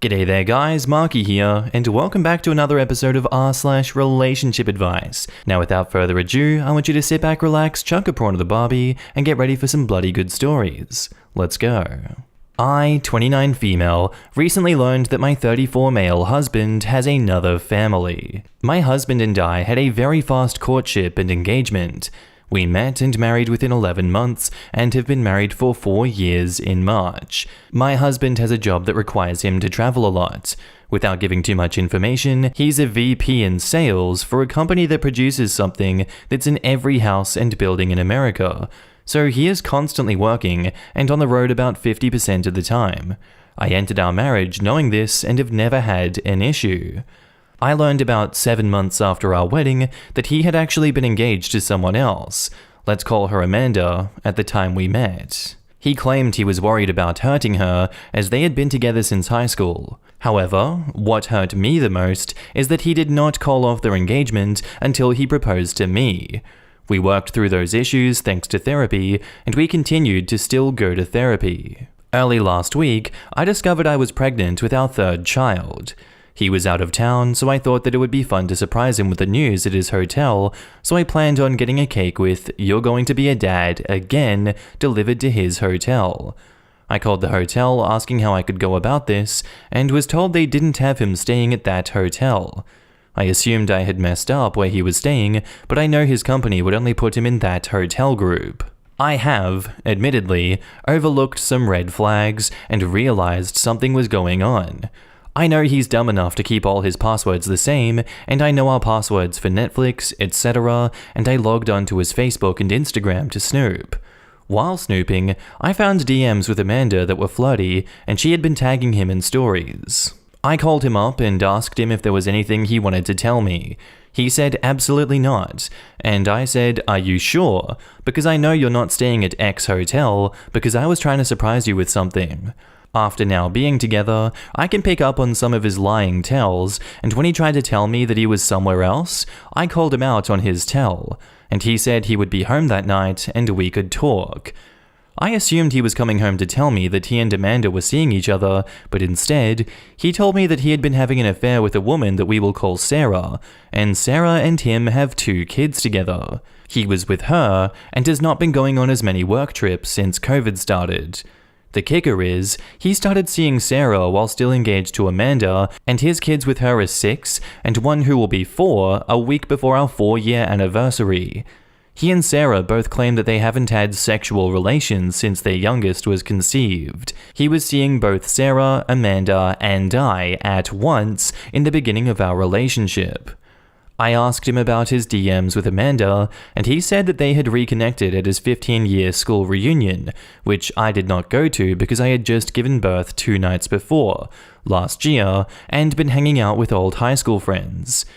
G'day there guys, Marky here, and welcome back to another episode of r/relationship advice. Now without further ado, I want you to sit back, relax, chunk a prawn of the barbie, and get ready for some bloody good stories. Let's go. I, 29 female, recently learned that my 34 male husband has another family. My husband and I had a very fast courtship and engagement. We met and married within 11 months and have been married for 4 years in March. My husband has a job that requires him to travel a lot. Without giving too much information, he's a VP in sales for a company that produces something that's in every house and building in America. So he is constantly working and on the road about 50% of the time. I entered our marriage knowing this and have never had an issue. I learned about 7 months after our wedding that he had actually been engaged to someone else. Let's call her Amanda, at the time we met. He claimed he was worried about hurting her as they had been together since high school. However, what hurt me the most is that he did not call off their engagement until he proposed to me. We worked through those issues thanks to therapy, and we continued to still go to therapy. Early last week, I discovered I was pregnant with our third child. He was out of town, so I thought that it would be fun to surprise him with the news at his hotel, so I planned on getting a cake with "You're going to be a dad again" delivered to his hotel. I called the hotel asking how I could go about this, and was told they didn't have him staying at that hotel. I assumed I had messed up where he was staying, but I know his company would only put him in that hotel group. I have, admittedly, overlooked some red flags and realized something was going on. I know he's dumb enough to keep all his passwords the same, and I know our passwords for Netflix, etc., and I logged onto his Facebook and Instagram to snoop. While snooping, I found DMs with Amanda that were flirty, and she had been tagging him in stories. I called him up and asked him if there was anything he wanted to tell me. He said absolutely not, and I said, "Are you sure? Because I know you're not staying at X hotel, because I was trying to surprise you with something." After now being together, I can pick up on some of his lying tells, and when he tried to tell me that he was somewhere else, I called him out on his tell, and he said he would be home that night and we could talk. I assumed he was coming home to tell me that he and Amanda were seeing each other, but instead, he told me that he had been having an affair with a woman that we will call Sarah, and Sarah and him have 2 kids together. He was with her, and has not been going on as many work trips since COVID started. The kicker is, he started seeing Sarah while still engaged to Amanda, and his kids with her are 6, and one who will be 4 a week before our 4-year anniversary. He and Sarah both claim that they haven't had sexual relations since their youngest was conceived. He was seeing both Sarah, Amanda, and I at once in the beginning of our relationship. I asked him about his DMs with Amanda, and he said that they had reconnected at his 15-year school reunion, which I did not go to because I had just given birth 2 nights before, last year, and been hanging out with old high school friends.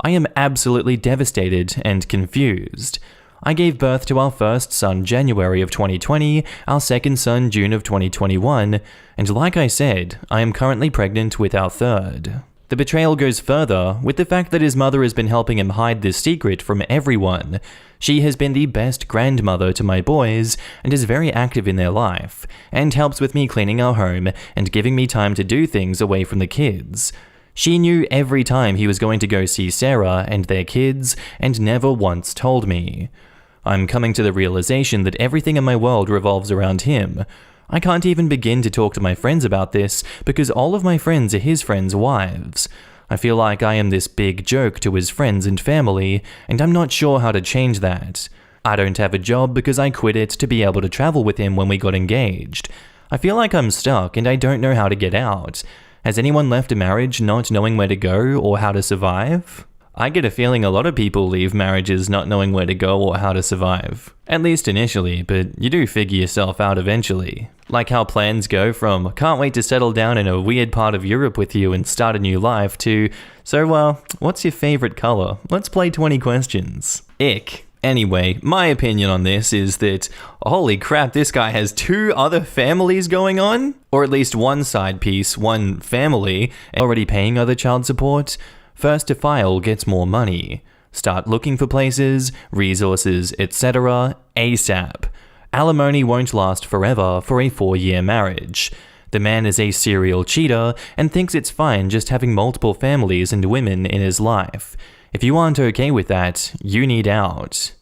I am absolutely devastated and confused. I gave birth to our first son January of 2020, our second son June of 2021, and like I said, I am currently pregnant with our third. The betrayal goes further with the fact that his mother has been helping him hide this secret from everyone. She has been the best grandmother to my boys and is very active in their life, and helps with me cleaning our home and giving me time to do things away from the kids. She knew every time he was going to go see Sarah and their kids and never once told me. I'm coming to the realization that everything in my world revolves around him. I can't even begin to talk to my friends about this because all of my friends are his friends' wives. I feel like I am this big joke to his friends and family, and I'm not sure how to change that. I don't have a job because I quit it to be able to travel with him when we got engaged. I feel like I'm stuck and I don't know how to get out. Has anyone left a marriage not knowing where to go or how to survive? I get a feeling a lot of people leave marriages not knowing where to go or how to survive. At least initially, but you do figure yourself out eventually. Like how plans go from "can't wait to settle down in a weird part of Europe with you and start a new life" to "so what's your favorite color? Let's play 20 questions." Ick. Anyway, my opinion on this is that, holy crap, this guy has 2 other families going on? Or at least one side piece, one family, already paying other child support? First to file gets more money. Start looking for places, resources, etc. ASAP. Alimony won't last forever for a 4-year marriage. The man is a serial cheater and thinks it's fine just having multiple families and women in his life. If you aren't okay with that, you need out.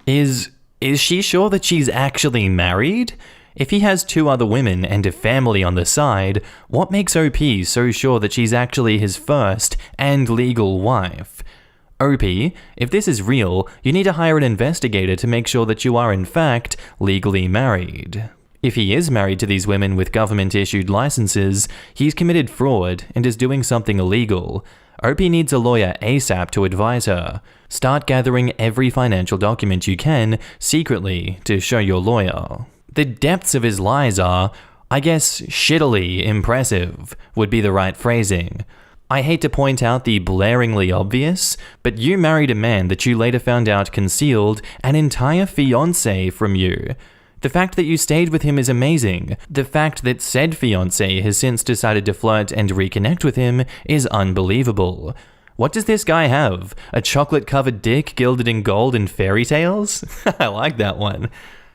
Is she sure that she's actually married? If he has 2 other women and a family on the side, what makes OP so sure that she's actually his first and legal wife? OP, if this is real, you need to hire an investigator to make sure that you are in fact legally married. If he is married to these women with government-issued licenses, he's committed fraud and is doing something illegal. OP needs a lawyer ASAP to advise her. Start gathering every financial document you can secretly to show your lawyer. The depths of his lies are, I guess, shittily impressive would be the right phrasing. I hate to point out the blaringly obvious, but you married a man that you later found out concealed an entire fiancé from you. The fact that you stayed with him is amazing. The fact that said fiancé has since decided to flirt and reconnect with him is unbelievable. What does this guy have? A chocolate-covered dick gilded in gold and fairy tales? I like that one.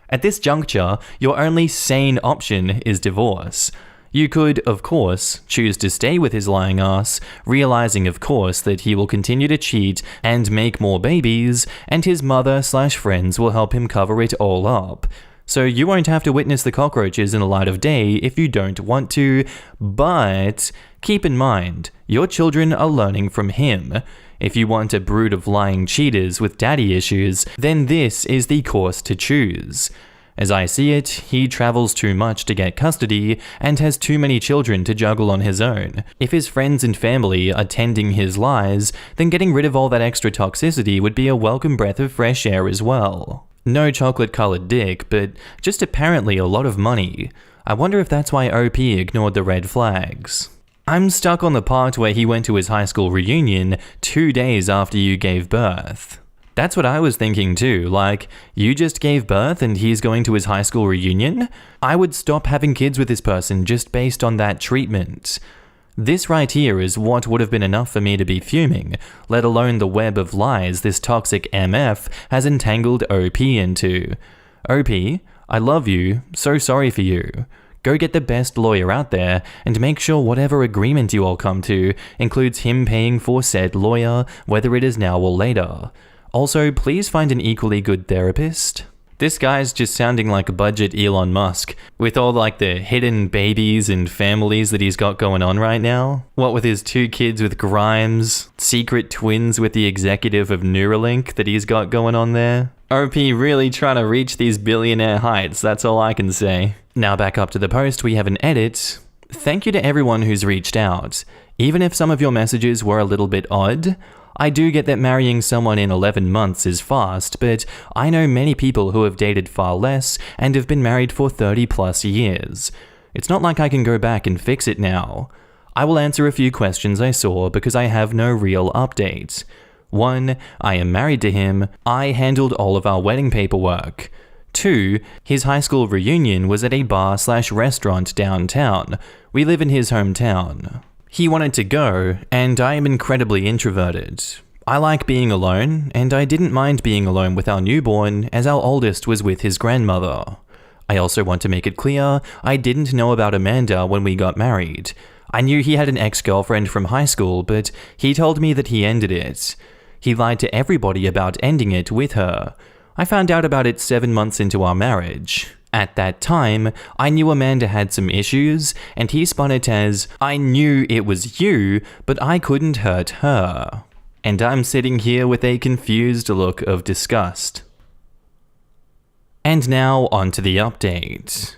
At this juncture, your only sane option is divorce. You could, of course, choose to stay with his lying ass, realizing of course that he will continue to cheat and make more babies, and his mother/friends will help him cover it all up. So you won't have to witness the cockroaches in the light of day if you don't want to, but keep in mind, your children are learning from him. If you want a brood of lying cheaters with daddy issues, then this is the course to choose. As I see it, he travels too much to get custody and has too many children to juggle on his own. If his friends and family are tending his lies, then getting rid of all that extra toxicity would be a welcome breath of fresh air as well. No chocolate-colored dick, but just apparently a lot of money. I wonder if that's why OP ignored the red flags. I'm stuck on the part where he went to his high school reunion 2 days after you gave birth. That's what I was thinking too, like, you just gave birth and he's going to his high school reunion? I would stop having kids with this person just based on that treatment. This right here is what would have been enough for me to be fuming, let alone the web of lies this toxic MF has entangled OP into. OP, I love you, so sorry for you. Go get the best lawyer out there and make sure whatever agreement you all come to includes him paying for said lawyer, whether it is now or later. Also, please find an equally good therapist. This guy's just sounding like a budget Elon Musk, with all like the hidden babies and families that he's got going on right now. What with his 2 kids with Grimes, secret twins with the executive of Neuralink that he's got going on there. OP really trying to reach these billionaire heights, that's all I can say. Now back up to the post, we have an edit. Thank you to everyone who's reached out. Even if some of your messages were a little bit odd, I do get that marrying someone in 11 months is fast, but I know many people who have dated far less and have been married for 30 plus years. It's not like I can go back and fix it now. I will answer a few questions I saw because I have no real update. 1. I am married to him. I handled all of our wedding paperwork. 2. His high school reunion was at a bar/restaurant downtown. We live in his hometown. He wanted to go, and I am incredibly introverted. I like being alone, and I didn't mind being alone with our newborn as our oldest was with his grandmother. I also want to make it clear, I didn't know about Amanda when we got married. I knew he had an ex-girlfriend from high school, but he told me that he ended it. He lied to everybody about ending it with her. I found out about it 7 months into our marriage. At that time, I knew Amanda had some issues, and he spun it as, I knew it was you, but I couldn't hurt her. And I'm sitting here with a confused look of disgust. And now on to the update.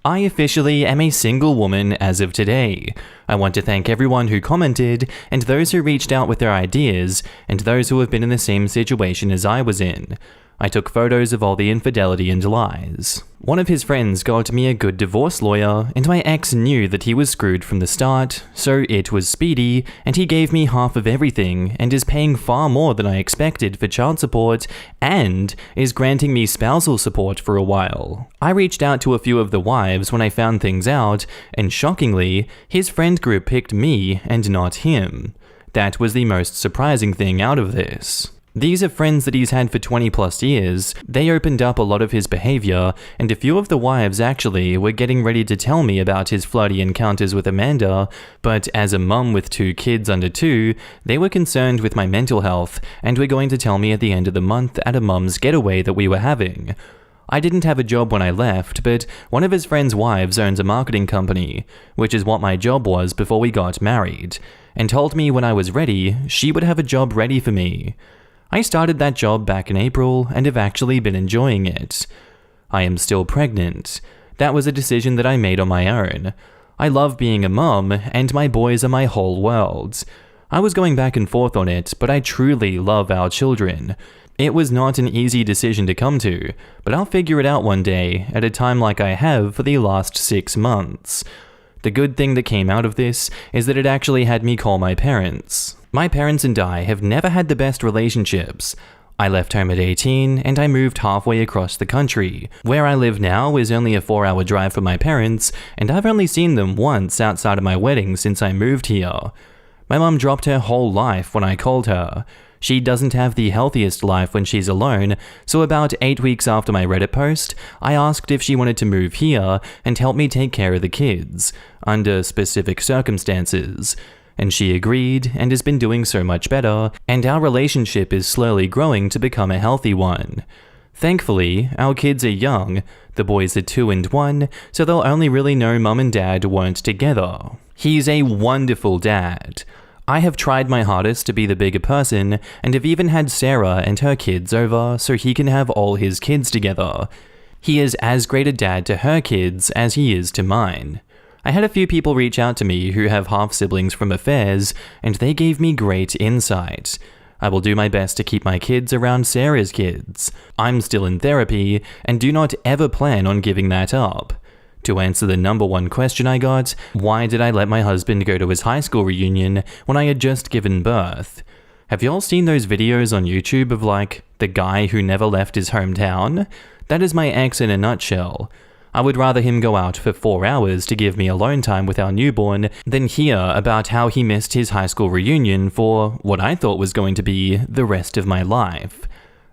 I officially am a single woman as of today. I want to thank everyone who commented, and those who reached out with their ideas, and those who have been in the same situation as I was in. I took photos of all the infidelity and lies. One of his friends got me a good divorce lawyer, and my ex knew that he was screwed from the start, so it was speedy, and he gave me half of everything, and is paying far more than I expected for child support, and is granting me spousal support for a while. I reached out to a few of the wives when I found things out, and shockingly, his friend group picked me and not him. That was the most surprising thing out of this. These are friends that he's had for 20 plus years. They opened up a lot of his behavior, and a few of the wives actually were getting ready to tell me about his flirty encounters with Amanda, but as a mum with 2 kids under 2, they were concerned with my mental health and were going to tell me at the end of the month at a mum's getaway that we were having. I didn't have a job when I left, but one of his friends' wives owns a marketing company, which is what my job was before we got married, and told me when I was ready, she would have a job ready for me. I started that job back in April and have actually been enjoying it. I am still pregnant. That was a decision that I made on my own. I love being a mum, and my boys are my whole world. I was going back and forth on it, but I truly love our children. It was not an easy decision to come to, but I'll figure it out one day, at a time like I have for the last 6 months. The good thing that came out of this is that it actually had me call my parents. My parents and I have never had the best relationships. I left home at 18 and I moved halfway across the country. Where I live now is only a 4-hour drive from my parents, and I've only seen them once outside of my wedding since I moved here. My mum dropped her whole life when I called her. She doesn't have the healthiest life when she's alone, so about 8 weeks after my Reddit post, I asked if she wanted to move here and help me take care of the kids, under specific circumstances. And she agreed and has been doing so much better, and our relationship is slowly growing to become a healthy one. Thankfully, our kids are young, the boys are 2 and 1, so they'll only really know mum and dad weren't together. He's a wonderful dad. I have tried my hardest to be the bigger person, and have even had Sarah and her kids over so he can have all his kids together. He is as great a dad to her kids as he is to mine. I had a few people reach out to me who have half-siblings from affairs, and they gave me great insight. I will do my best to keep my kids around Sarah's kids. I'm still in therapy, and do not ever plan on giving that up. To answer the number one question I got, why did I let my husband go to his high school reunion when I had just given birth? Have y'all seen those videos on YouTube of like, the guy who never left his hometown? That is my ex in a nutshell. I would rather him go out for 4 hours to give me alone time with our newborn than hear about how he missed his high school reunion for what I thought was going to be the rest of my life.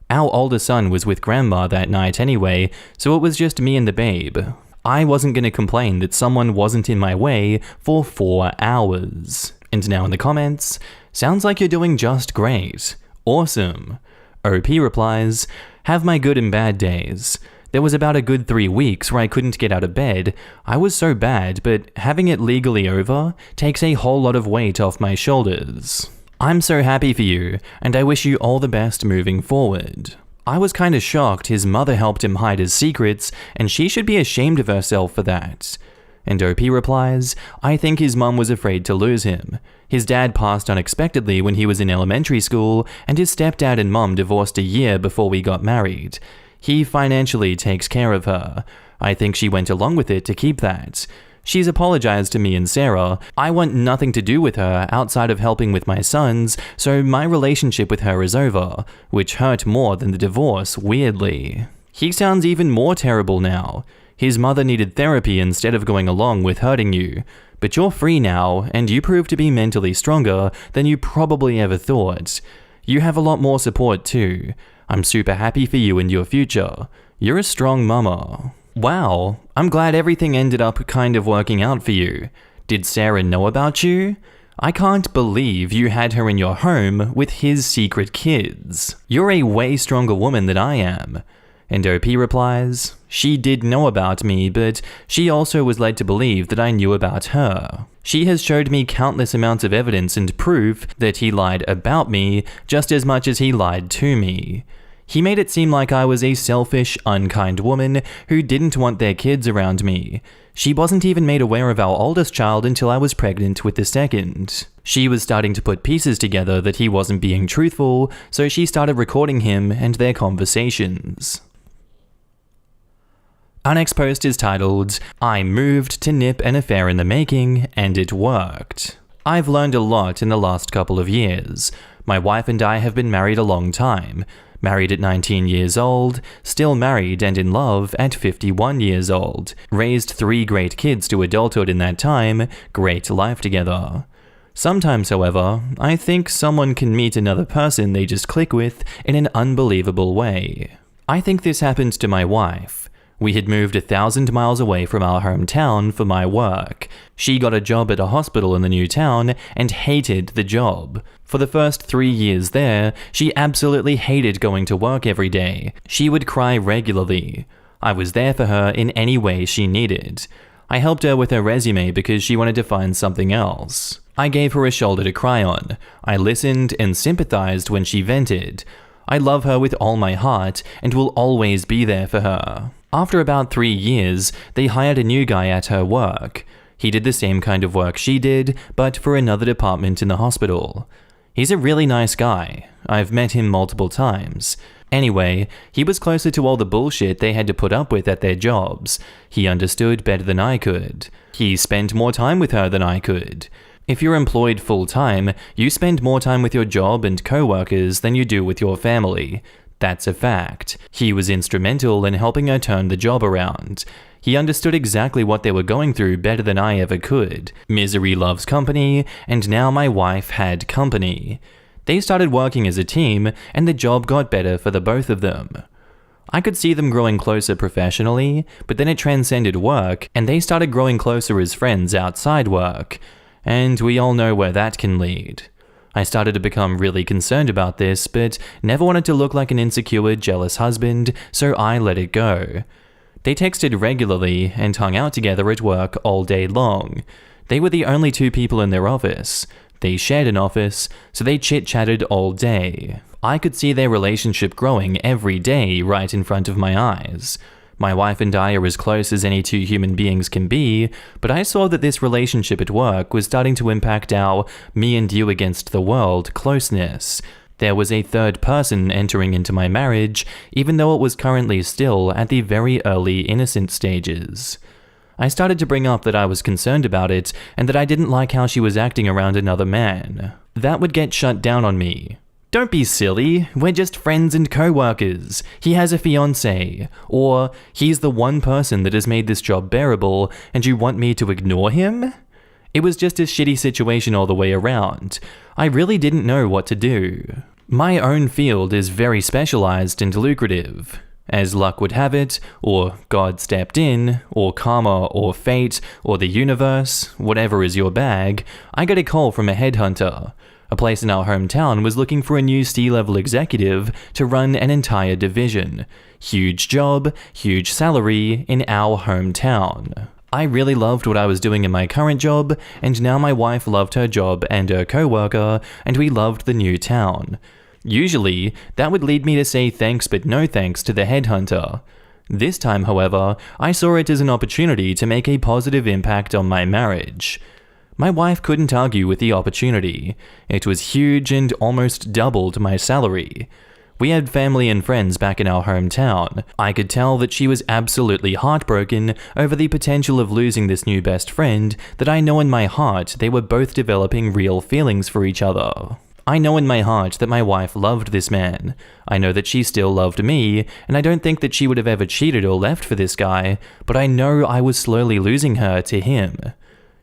Our older son was with grandma that night anyway, so it was just me and the babe. I wasn't going to complain that someone wasn't in my way for 4 hours. And now in the comments, sounds like you're doing just great. Awesome. OP replies, have my good and bad days. There was about a good 3 weeks where I couldn't get out of bed. I was so bad, but having it legally over takes a whole lot of weight off my shoulders. I'm so happy for you, and I wish you all the best moving forward. I was kinda shocked his mother helped him hide his secrets, and she should be ashamed of herself for that. And OP replies, I think his mum was afraid to lose him. His dad passed unexpectedly when he was in elementary school, and his stepdad and mum divorced a year before we got married. He financially takes care of her. I think she went along with it to keep that. She's apologized to me and Sarah. I want nothing to do with her outside of helping with my sons, so my relationship with her is over, which hurt more than the divorce, weirdly. He sounds even more terrible now. His mother needed therapy instead of going along with hurting you. But you're free now, and you prove to be mentally stronger than you probably ever thought. You have a lot more support too. I'm super happy for you and your future. You're a strong mama. Wow, I'm glad everything ended up kind of working out for you. Did Sarah know about you? I can't believe you had her in your home with his secret kids. You're a way stronger woman than I am. And OP replies, she did know about me, but she also was led to believe that I knew about her. She has showed me countless amounts of evidence and proof that he lied about me just as much as he lied to me. He made it seem like I was a selfish, unkind woman who didn't want their kids around me. She wasn't even made aware of our oldest child until I was pregnant with the second. She was starting to put pieces together that he wasn't being truthful, so she started recording him and their conversations. Our next post is titled, I moved to nip an affair in the making, and it worked. I've learned a lot in the last couple of years. My wife and I have been married a long time. Married at 19 years old, still married and in love at 51 years old. Raised 3 great kids to adulthood in that time, great life together. Sometimes, however, I think someone can meet another person they just click with in an unbelievable way. I think this happened to my wife. We had moved 1,000 miles away from our hometown for my work. She got a job at a hospital in the new town and hated the job. For the first 3 years there, she absolutely hated going to work every day. She would cry regularly. I was there for her in any way she needed. I helped her with her resume because she wanted to find something else. I gave her a shoulder to cry on. I listened and sympathized when she vented. I love her with all my heart and will always be there for her. After about 3 years, they hired a new guy at her work. He did the same kind of work she did, but for another department in the hospital. He's a really nice guy. I've met him multiple times. Anyway, he was closer to all the bullshit they had to put up with at their jobs. He understood better than I could. He spent more time with her than I could. If you're employed full-time, you spend more time with your job and co-workers than you do with your family. That's a fact. He was instrumental in helping her turn the job around. He understood exactly what they were going through better than I ever could. Misery loves company, and now my wife had company. They started working as a team, and the job got better for the both of them. I could see them growing closer professionally, but then it transcended work, and they started growing closer as friends outside work. And we all know where that can lead. I started to become really concerned about this, but never wanted to look like an insecure, jealous husband, so I let it go. They texted regularly and hung out together at work all day long. They were the only 2 people in their office. They shared an office, so they chit-chatted all day. I could see their relationship growing every day right in front of my eyes. My wife and I are as close as any 2 human beings can be, but I saw that this relationship at work was starting to impact our me and you against the world closeness. There was a third person entering into my marriage, even though it was currently still at the very early innocent stages. I started to bring up that I was concerned about it and that I didn't like how she was acting around another man. That would get shut down on me. Don't be silly, we're just friends and co-workers. He has a fiancé. Or, he's the one person that has made this job bearable and you want me to ignore him? It was just a shitty situation all the way around. I really didn't know what to do. My own field is very specialized and lucrative. As luck would have it, or God stepped in, or karma, or fate, or the universe, whatever is your bag, I got a call from a headhunter. A place in our hometown was looking for a new C-level executive to run an entire division. Huge job, huge salary in our hometown. I really loved what I was doing in my current job, and now my wife loved her job and her co-worker, and we loved the new town. Usually, that would lead me to say thanks but no thanks to the headhunter. This time, however, I saw it as an opportunity to make a positive impact on my marriage. My wife couldn't argue with the opportunity. It was huge and almost doubled my salary. We had family and friends back in our hometown. I could tell that she was absolutely heartbroken over the potential of losing this new best friend that I know in my heart they were both developing real feelings for each other. I know in my heart that my wife loved this man. I know that she still loved me, and I don't think that she would have ever cheated or left for this guy, but I know I was slowly losing her to him.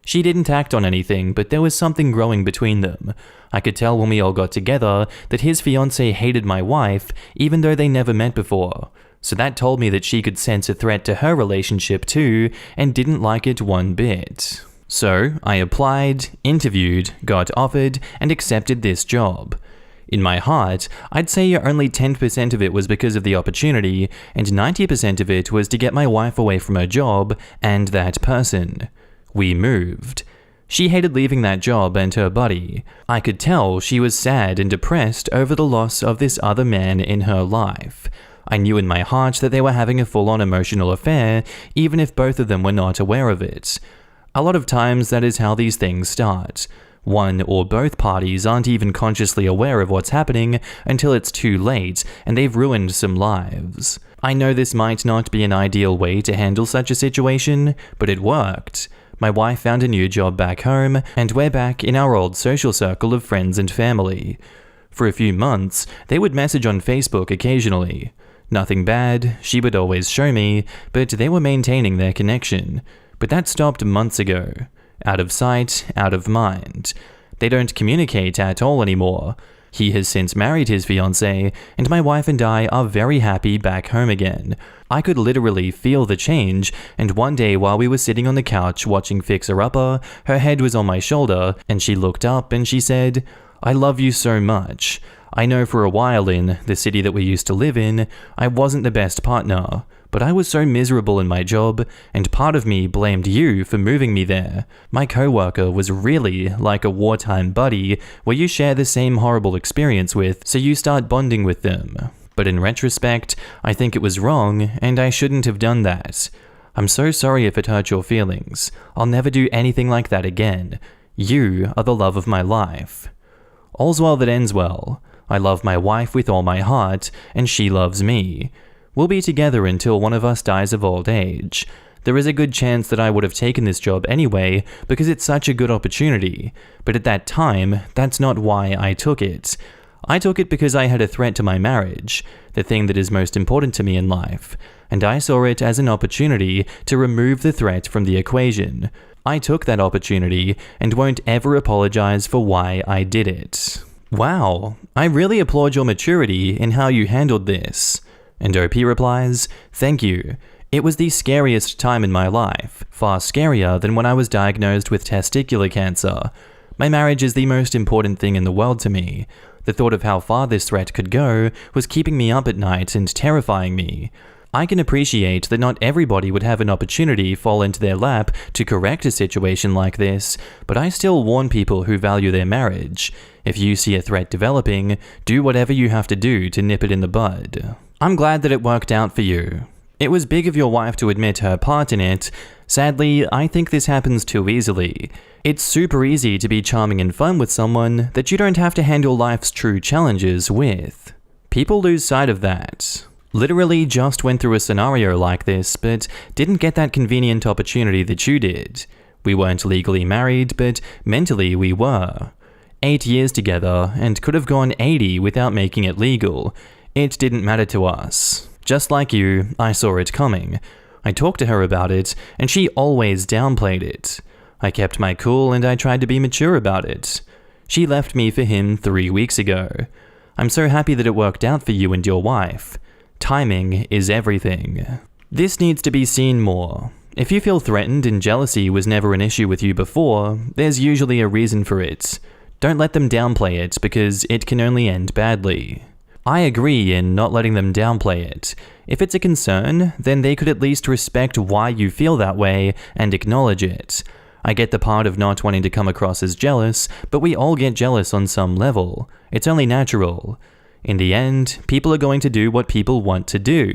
She didn't act on anything, but there was something growing between them. I could tell when we all got together that his fiancé hated my wife, even though they never met before. So that told me that she could sense a threat to her relationship too, and didn't like it one bit. So I applied, interviewed, got offered, and accepted this job. In my heart, I'd say only 10% of it was because of the opportunity, and 90% of it was to get my wife away from her job and that person. We moved. She hated leaving that job and her buddy. I could tell she was sad and depressed over the loss of this other man in her life. I knew in my heart that they were having a full-on emotional affair, even if both of them were not aware of it. A lot of times that is how these things start. One or both parties aren't even consciously aware of what's happening until it's too late and they've ruined some lives. I know this might not be an ideal way to handle such a situation, but it worked. My wife found a new job back home, and we're back in our old social circle of friends and family. For a few months, they would message on Facebook occasionally. Nothing bad, she would always show me, but they were maintaining their connection. But that stopped months ago. Out of sight, out of mind. They don't communicate at all anymore. He has since married his fiancée, and my wife and I are very happy back home again. I could literally feel the change, and one day while we were sitting on the couch watching Fixer Upper, her head was on my shoulder, and she looked up and she said, "I love you so much. I know for a while in the city that we used to live in, I wasn't the best partner, but I was so miserable in my job, and part of me blamed you for moving me there. My coworker was really like a wartime buddy where you share the same horrible experience with, so you start bonding with them. But in retrospect, I think it was wrong, and I shouldn't have done that. I'm so sorry if it hurt your feelings. I'll never do anything like that again. You are the love of my life. All's well that ends well. I love my wife with all my heart, and she loves me. We'll be together until one of us dies of old age. There is a good chance that I would have taken this job anyway because it's such a good opportunity, but at that time, that's not why I took it. I took it because I had a threat to my marriage, the thing that is most important to me in life, and I saw it as an opportunity to remove the threat from the equation. I took that opportunity and won't ever apologize for why I did it." Wow, I really applaud your maturity in how you handled this. And OP replies, "Thank you. It was the scariest time in my life, far scarier than when I was diagnosed with testicular cancer. My marriage is the most important thing in the world to me. The thought of how far this threat could go was keeping me up at night and terrifying me. I can appreciate that not everybody would have an opportunity fall into their lap to correct a situation like this, but I still warn people who value their marriage. If you see a threat developing, do whatever you have to do to nip it in the bud. I'm glad that it worked out for you. It was big of your wife to admit her part in it. Sadly, I think this happens too easily. It's super easy to be charming and fun with someone that you don't have to handle life's true challenges with. People lose sight of that. Literally just went through a scenario like this, but didn't get that convenient opportunity that you did. We weren't legally married, but mentally we were. 8 years together, and could have gone 80 without making it legal. It didn't matter to us. Just like you, I saw it coming. I talked to her about it, and she always downplayed it. I kept my cool and I tried to be mature about it. She left me for him 3 weeks ago. I'm so happy that it worked out for you and your wife. Timing is everything. This needs to be seen more. If you feel threatened and jealousy was never an issue with you before, there's usually a reason for it. Don't let them downplay it because it can only end badly. I agree in not letting them downplay it. If it's a concern, then they could at least respect why you feel that way and acknowledge it. I get the part of not wanting to come across as jealous, but we all get jealous on some level. It's only natural. In the end, people are going to do what people want to do.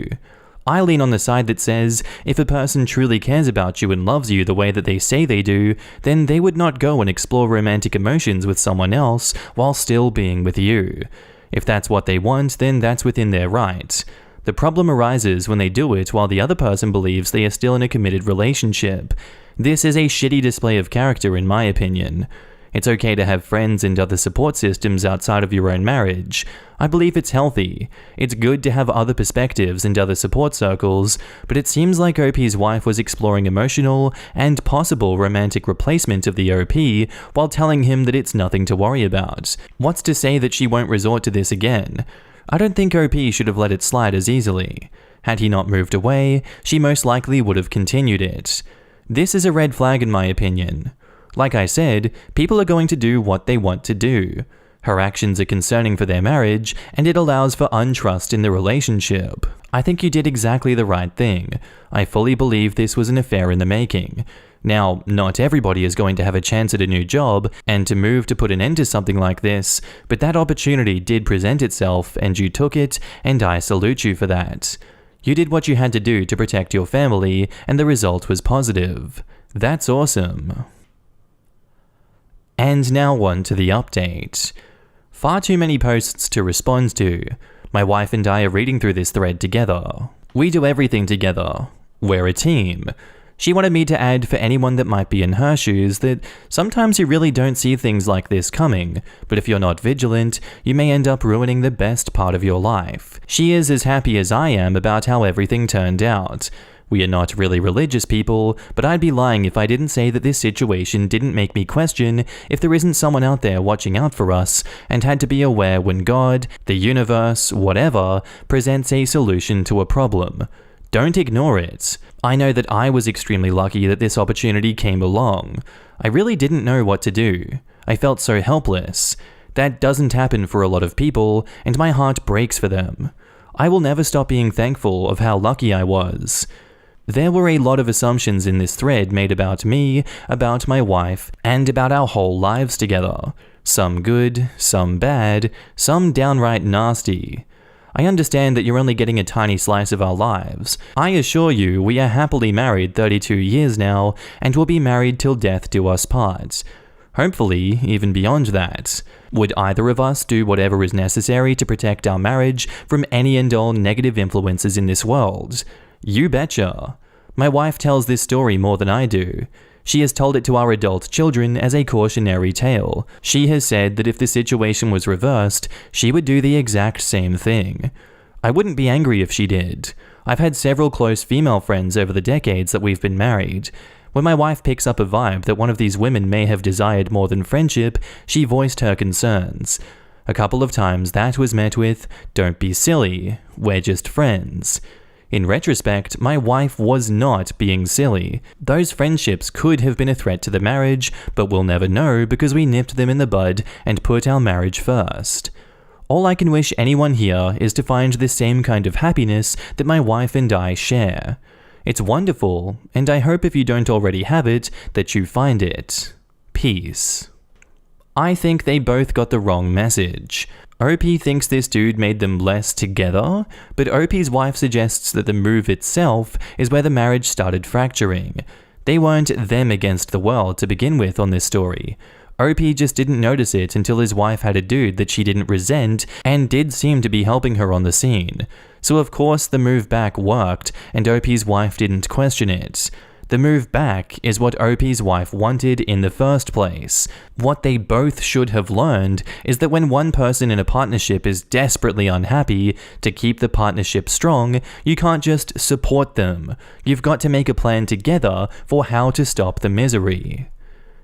I lean on the side that says, if a person truly cares about you and loves you the way that they say they do, then they would not go and explore romantic emotions with someone else while still being with you. If that's what they want, then that's within their right. The problem arises when they do it while the other person believes they are still in a committed relationship. This is a shitty display of character in my opinion. It's okay to have friends and other support systems outside of your own marriage. I believe it's healthy. It's good to have other perspectives and other support circles, but it seems like OP's wife was exploring emotional and possible romantic replacement of the OP while telling him that it's nothing to worry about. What's to say that she won't resort to this again? I don't think OP should have let it slide as easily. Had he not moved away, she most likely would have continued it. This is a red flag in my opinion. Like I said, people are going to do what they want to do. Her actions are concerning for their marriage, and it allows for untrust in the relationship. I think you did exactly the right thing. I fully believe this was an affair in the making. Now, not everybody is going to have a chance at a new job and to move to put an end to something like this, but that opportunity did present itself and you took it, and I salute you for that. You did what you had to do to protect your family, and the result was positive. That's awesome. And now on to the update. Far too many posts to respond to. My wife and I are reading through this thread together. We do everything together. We're a team. She wanted me to add for anyone that might be in her shoes that sometimes you really don't see things like this coming, but if you're not vigilant, you may end up ruining the best part of your life. She is as happy as I am about how everything turned out. We are not really religious people, but I'd be lying if I didn't say that this situation didn't make me question if there isn't someone out there watching out for us and had to be aware when God, the universe, whatever, presents a solution to a problem. Don't ignore it. I know that I was extremely lucky that this opportunity came along. I really didn't know what to do. I felt so helpless. That doesn't happen for a lot of people, and my heart breaks for them. I will never stop being thankful of how lucky I was. There were a lot of assumptions in this thread made about me, about my wife, and about our whole lives together. Some good, some bad, some downright nasty. I understand that you're only getting a tiny slice of our lives. I assure you, we are happily married 32 years now, and will be married till death do us part. Hopefully, even beyond that. Would either of us do whatever is necessary to protect our marriage from any and all negative influences in this world? You betcha. My wife tells this story more than I do. She has told it to our adult children as a cautionary tale. She has said that if the situation was reversed, she would do the exact same thing. I wouldn't be angry if she did. I've had several close female friends over the decades that we've been married. When my wife picks up a vibe that one of these women may have desired more than friendship, she voiced her concerns. A couple of times that was met with, "Don't be silly, we're just friends." In retrospect, my wife was not being silly. Those friendships could have been a threat to the marriage, but we'll never know because we nipped them in the bud and put our marriage first. All I can wish anyone here is to find the same kind of happiness that my wife and I share. It's wonderful, and I hope if you don't already have it, that you find it. Peace. I think they both got the wrong message. OP thinks this dude made them less together, but OP's wife suggests that the move itself is where the marriage started fracturing. They weren't them against the world to begin with on this story. OP just didn't notice it until his wife had a dude that she didn't resent and did seem to be helping her on the scene. So of course the move back worked and OP's wife didn't question it. The move back is what OP's wife wanted in the first place. What they both should have learned is that when one person in a partnership is desperately unhappy, to keep the partnership strong, you can't just support them. You've got to make a plan together for how to stop the misery.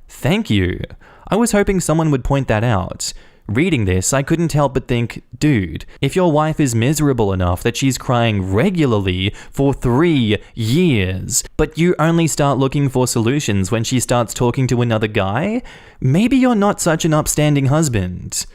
Thank you. I was hoping someone would point that out. Reading this, I couldn't help but think, dude, if your wife is miserable enough that she's crying regularly for 3 years, but you only start looking for solutions when she starts talking to another guy, maybe you're not such an upstanding husband.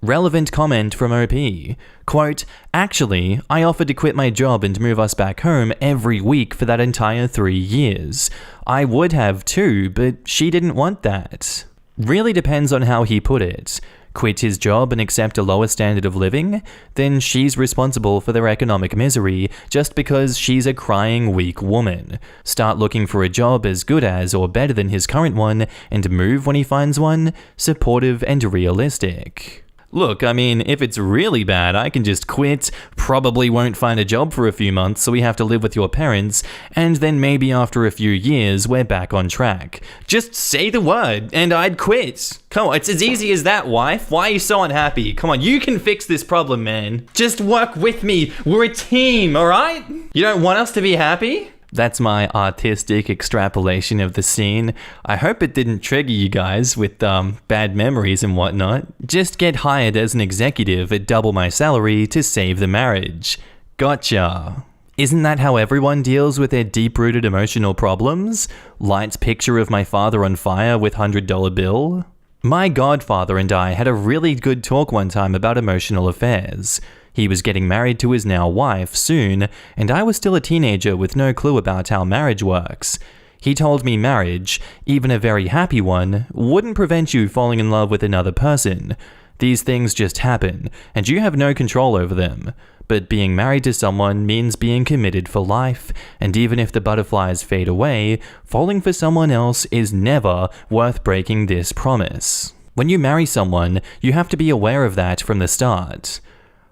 Relevant comment from OP. Quote, "Actually, I offered to quit my job and move us back home every week for that entire 3 years. I would have too, but she didn't want that." Really depends on how he put it. Quit his job and accept a lower standard of living? Then she's responsible for their economic misery just because she's a crying weak woman. Start looking for a job as good as or better than his current one and move when he finds one? Supportive and realistic. Look, I mean, if it's really bad, I can just quit, probably won't find a job for a few months, so we have to live with your parents, and then maybe after a few years, we're back on track. Just say the word, and I'd quit. Come on, it's as easy as that, wife. Why are you so unhappy? Come on, you can fix this problem, man. Just work with me. We're a team, alright? You don't want us to be happy? That's my artistic extrapolation of the scene. I hope it didn't trigger you guys with bad memories and whatnot. Just get hired as an executive at double my salary to save the marriage. Gotcha. Isn't that how everyone deals with their deep-rooted emotional problems? Light picture of my father on fire with $100 bill? My godfather and I had a really good talk one time about emotional affairs. He was getting married to his now wife soon, and I was still a teenager with no clue about how marriage works. He told me marriage, even a very happy one, wouldn't prevent you falling in love with another person. These things just happen, and you have no control over them. But being married to someone means being committed for life, and even if the butterflies fade away, falling for someone else is never worth breaking this promise. When you marry someone, you have to be aware of that from the start.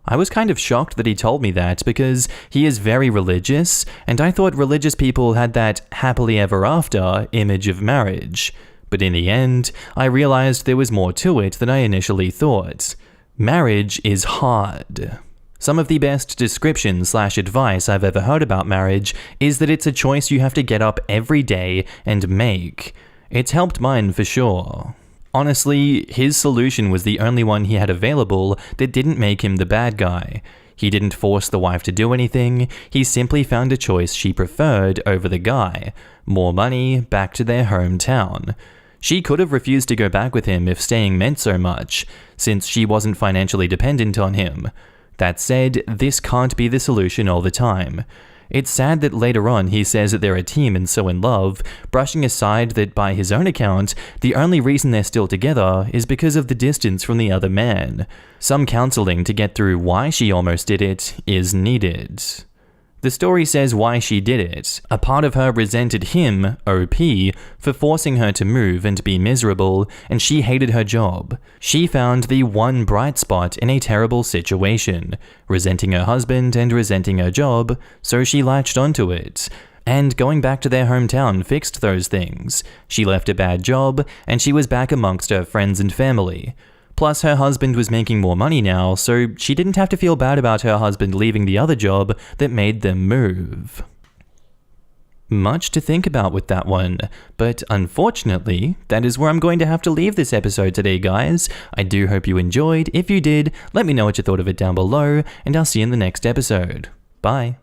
I was kind of shocked that he told me that because he is very religious, and I thought religious people had that happily ever after image of marriage. But in the end, I realized there was more to it than I initially thought. Marriage is hard. Some of the best description/advice I've ever heard about marriage is that it's a choice you have to get up every day and make. It's helped mine for sure. Honestly, his solution was the only one he had available that didn't make him the bad guy. He didn't force the wife to do anything, he simply found a choice she preferred over the guy. More money, back to their hometown. She could have refused to go back with him if staying meant so much, since she wasn't financially dependent on him. That said, this can't be the solution all the time. It's sad that later on he says that they're a team and so in love, brushing aside that by his own account, the only reason they're still together is because of the distance from the other man. Some counseling to get through why she almost did it is needed. The story says why she did it. A part of her resented him, OP, for forcing her to move and be miserable, and she hated her job. She found the one bright spot in a terrible situation, resenting her husband and resenting her job, so she latched onto it. And going back to their hometown fixed those things. She left a bad job, and she was back amongst her friends and family. Plus, her husband was making more money now, so she didn't have to feel bad about her husband leaving the other job that made them move. Much to think about with that one, but unfortunately, that is where I'm going to have to leave this episode today, guys. I do hope you enjoyed. If you did, let me know what you thought of it down below, and I'll see you in the next episode. Bye.